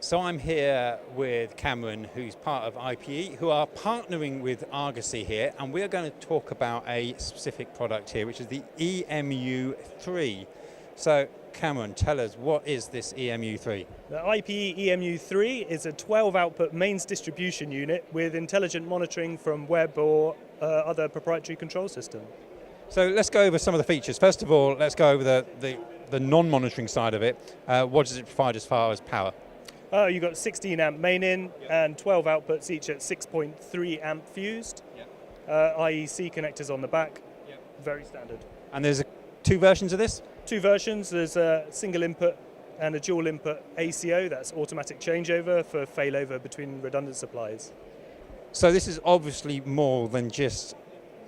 So I'm here with Cameron, who's part of IPE, who are partnering with Argosy here, and we're going to talk about a specific product here, which is the EMU3. So Cameron, tell us, what is this EMU3? The IPE EMU3 is a 12-output mains distribution unit with intelligent monitoring from web or other proprietary control system. So let's go over some of the features. First of all, let's go over the non-monitoring side of it. What does it provide as far as power? You've got 16 amp main in and 12 outputs, each at 6.3 amp fused. IEC connectors on the back, very standard. And there's two versions of this? Two versions. There's a single input and a dual input ACO, that's automatic changeover for failover between redundant supplies. So this is obviously more than just,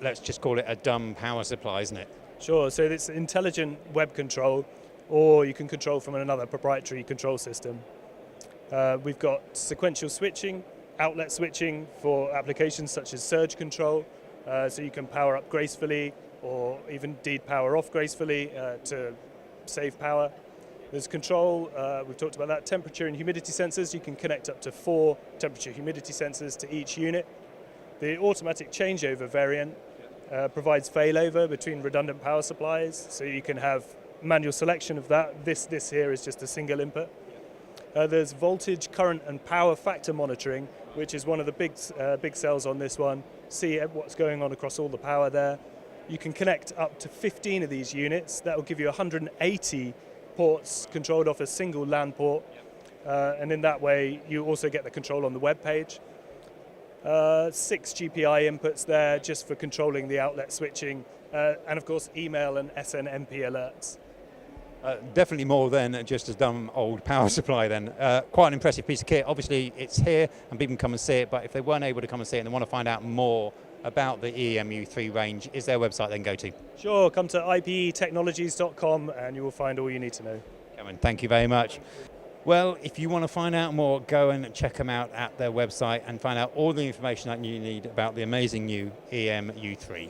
let's just call it a dumb power supply, isn't it? Sure, so it's intelligent web control, or you can control from another proprietary control system. We've got sequential switching, outlet switching for applications such as surge control, so you can power up gracefully or even indeed power off gracefully to save power. There's control, we've talked about that, temperature and humidity sensors. You can connect up to 4 temperature humidity sensors to each unit. The automatic changeover variant provides failover between redundant power supplies, so you can have manual selection of that. This here is just a single input. There's voltage, current and power factor monitoring, which is one of the big cells on this one. See what's going on across all the power there. You can connect up to 15 of these units. That will give you 180 ports controlled off a single LAN port. And in that way, you also get the control on the web page. 6 GPI inputs there just for controlling the outlet switching. And of course, email and SNMP alerts. Definitely more than just a dumb old power supply then. Quite an impressive piece of kit. Obviously it's here and people can come and see it, but if they weren't able to come and see it and they want to find out more about the EMU3 range, is there a website they can go to? Sure, come to ipetechnologies.com and you will find all you need to know. Cameron, thank you very much. Well, if you want to find out more, go and check them out at their website and find out all the information that you need about the amazing new EMU3.